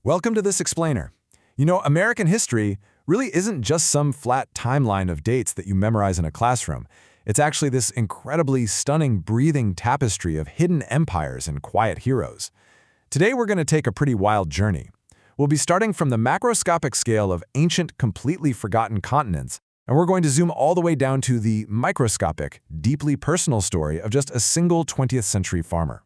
Welcome to this explainer. You know, American history really isn't just some flat timeline of dates that you memorize in a classroom. It's actually this incredibly stunning, breathing tapestry of hidden empires and quiet heroes. Today we're going to take a pretty wild journey. We'll be starting from the macroscopic scale of ancient, completely forgotten continents, and we're going to zoom all the way down to the microscopic, deeply personal story of just a single 20th century farmer.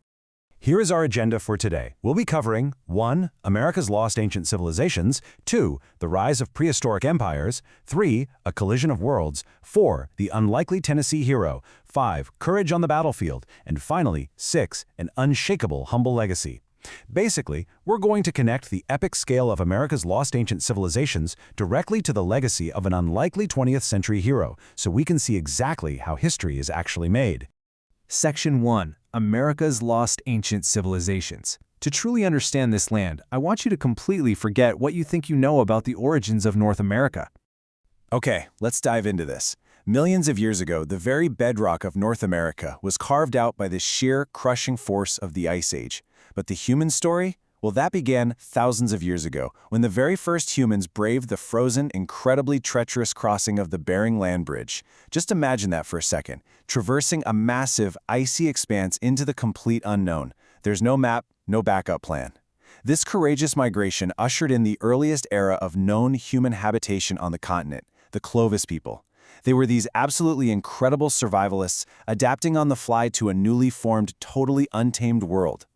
Here is our agenda for today. We'll be covering 1. America's lost ancient civilizations, 2. The rise of prehistoric empires, 3. A collision of worlds, 4. The unlikely Tennessee hero, 5. Courage on the battlefield, and finally, 6. An unshakable humble legacy. Basically, we're going to connect the epic scale of America's lost ancient civilizations directly to the legacy of an unlikely 20th century hero, so we can see exactly how history is actually made. Section 1. America's Lost Ancient Civilizations. To truly understand this land, I want you to completely forget what you think you know about the origins of North America. Okay, let's dive into this. Millions of years ago, the very bedrock of North America was carved out by the sheer, crushing force of the Ice Age. But the human story? Well, that began thousands of years ago, when the very first humans braved the frozen, incredibly treacherous crossing of the Bering Land Bridge. Just imagine that for a second, traversing a massive, icy expanse into the complete unknown. There's no map, no backup plan. This courageous migration ushered in the earliest era of known human habitation on the continent, the Clovis people. They were these absolutely incredible survivalists, adapting on the fly to a newly formed, totally untamed world.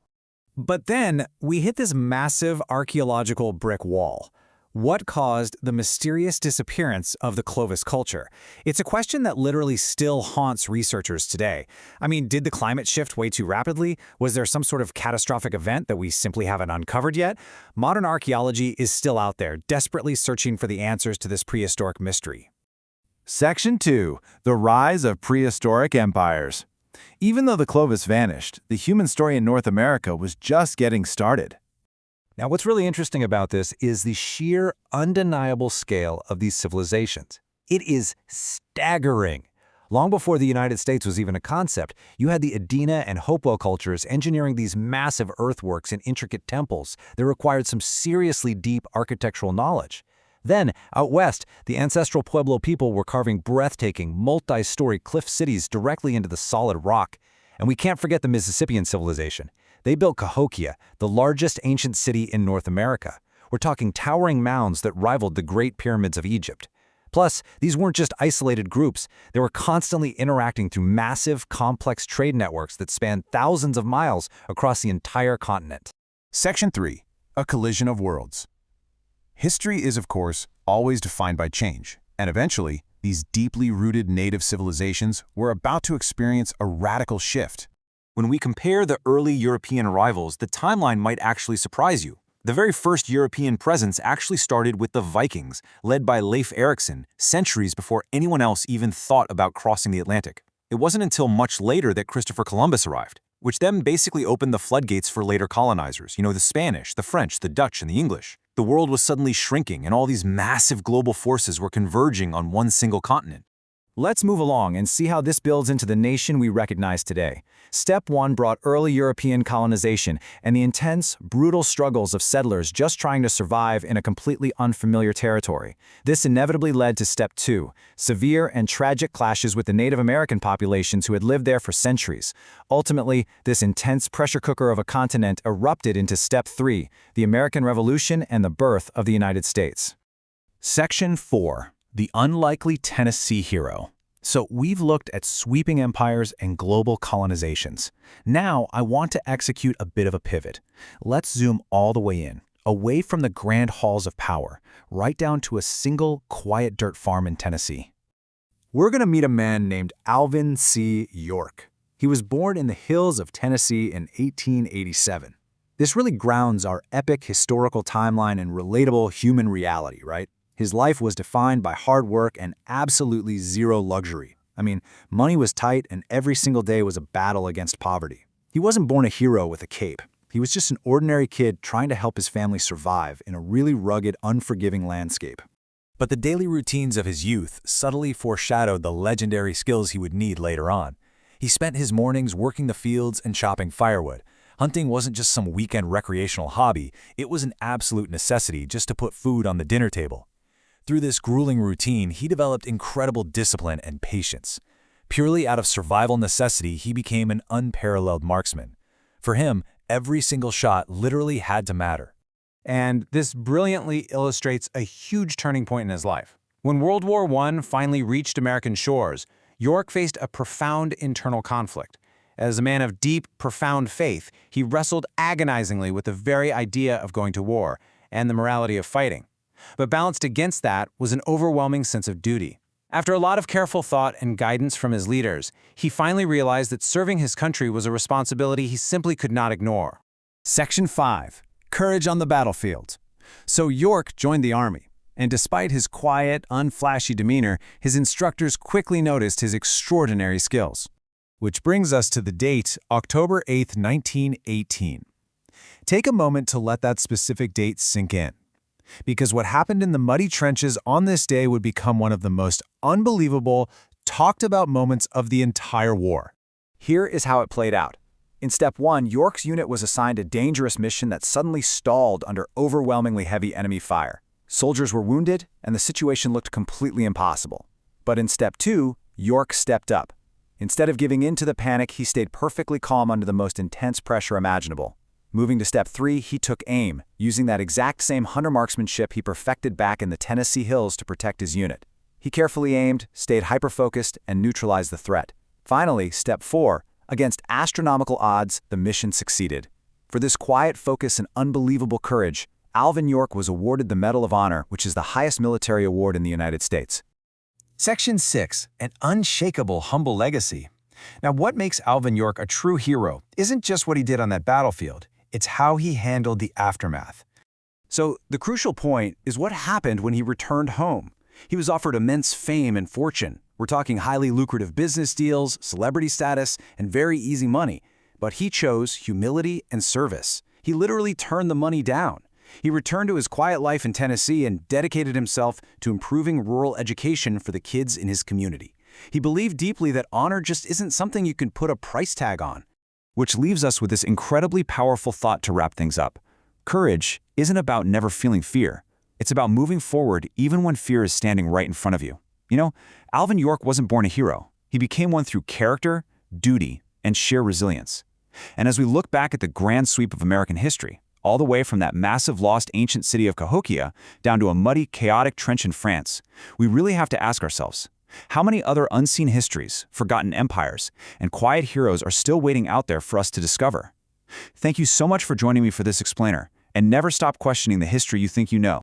But then, we hit this massive archaeological brick wall. What caused the mysterious disappearance of the Clovis culture? It's a question that literally still haunts researchers today. I mean, did the climate shift way too rapidly? Was there some sort of catastrophic event that we simply haven't uncovered yet? Modern archaeology is still out there, desperately searching for the answers to this prehistoric mystery. Section 2. The rise of prehistoric empires. Even though the Clovis vanished, the human story in North America was just getting started. Now, what's really interesting about this is the sheer, undeniable scale of these civilizations. It is staggering. Long before the United States was even a concept, you had the Adena and Hopewell cultures engineering these massive earthworks and intricate temples that required some seriously deep architectural knowledge. Then, out west, the ancestral Pueblo people were carving breathtaking, multi-story cliff cities directly into the solid rock. And we can't forget the Mississippian civilization. They built Cahokia, the largest ancient city in North America. We're talking towering mounds that rivaled the Great Pyramids of Egypt. Plus, these weren't just isolated groups. They were constantly interacting through massive, complex trade networks that spanned thousands of miles across the entire continent. Section 3. A collision of worlds. History is, of course, always defined by change, and eventually, these deeply rooted native civilizations were about to experience a radical shift. When we compare the early European arrivals, the timeline might actually surprise you. The very first European presence actually started with the Vikings, led by Leif Erikson, centuries before anyone else even thought about crossing the Atlantic. It wasn't until much later that Christopher Columbus arrived, which then basically opened the floodgates for later colonizers, the Spanish, the French, the Dutch, and the English. The world was suddenly shrinking, and all these massive global forces were converging on one single continent. Let's move along and see how this builds into the nation we recognize today. Step 1 brought early European colonization and the intense, brutal struggles of settlers just trying to survive in a completely unfamiliar territory. This inevitably led to Step 2, severe and tragic clashes with the Native American populations who had lived there for centuries. Ultimately, this intense pressure cooker of a continent erupted into Step 3, the American Revolution and the birth of the United States. Section 4. The unlikely Tennessee hero. So we've looked at sweeping empires and global colonizations. Now I want to execute a bit of a pivot. Let's zoom all the way in, away from the grand halls of power, right down to a single quiet dirt farm in Tennessee. We're going to meet a man named Alvin C. York. He was born in the hills of Tennessee in 1887. This really grounds our epic historical timeline in relatable human reality, right? His life was defined by hard work and absolutely zero luxury. I mean, money was tight and every single day was a battle against poverty. He wasn't born a hero with a cape. He was just an ordinary kid trying to help his family survive in a really rugged, unforgiving landscape. But the daily routines of his youth subtly foreshadowed the legendary skills he would need later on. He spent his mornings working the fields and chopping firewood, Hunting wasn't just some weekend recreational hobby, it was an absolute necessity just to put food on the dinner table. Through this grueling routine, he developed incredible discipline and patience. Purely out of survival necessity, he became an unparalleled marksman. For him, every single shot literally had to matter. And this brilliantly illustrates a huge turning point in his life. When World War I finally reached American shores, York faced a profound internal conflict. As a man of deep, profound faith, he wrestled agonizingly with the very idea of going to war and the morality of fighting. But balanced against that was an overwhelming sense of duty. After a lot of careful thought and guidance from his leaders, he finally realized that serving his country was a responsibility he simply could not ignore. Section 5. Courage on the battlefield. So York joined the army, and despite his quiet, unflashy demeanor, his instructors quickly noticed his extraordinary skills. Which brings us to the date, October 8, 1918. Take a moment to let that specific date sink in. Because what happened in the muddy trenches on this day would become one of the most unbelievable, talked about moments of the entire war. Here is how it played out. In Step 1, York's unit was assigned a dangerous mission that suddenly stalled under overwhelmingly heavy enemy fire. Soldiers were wounded, and the situation looked completely impossible. But in Step 2, York stepped up. Instead of giving in to the panic, he stayed perfectly calm under the most intense pressure imaginable. Moving to Step 3, he took aim, using that exact same hunter marksmanship he perfected back in the Tennessee hills to protect his unit. He carefully aimed, stayed hyper-focused, and neutralized the threat. Finally, Step 4, against astronomical odds, the mission succeeded. For this quiet focus and unbelievable courage, Alvin York was awarded the Medal of Honor, which is the highest military award in the United States. Section 6. An unshakable, humble legacy. Now, what makes Alvin York a true hero isn't just what he did on that battlefield, it's how he handled the aftermath. So, the crucial point is what happened when he returned home. He was offered immense fame and fortune. We're talking highly lucrative business deals, celebrity status, and very easy money. But he chose humility and service. He literally turned the money down. He returned to his quiet life in Tennessee and dedicated himself to improving rural education for the kids in his community. He believed deeply that honor just isn't something you can put a price tag on. Which leaves us with this incredibly powerful thought to wrap things up. Courage isn't about never feeling fear. It's about moving forward even when fear is standing right in front of you. You know, Alvin York wasn't born a hero. He became one through character, duty, and sheer resilience. And as we look back at the grand sweep of American history, all the way from that massive lost ancient city of Cahokia down to a muddy, chaotic trench in France, we really have to ask ourselves, how many other unseen histories, forgotten empires, and quiet heroes are still waiting out there for us to discover? Thank you so much for joining me for this explainer, and never stop questioning the history you think you know.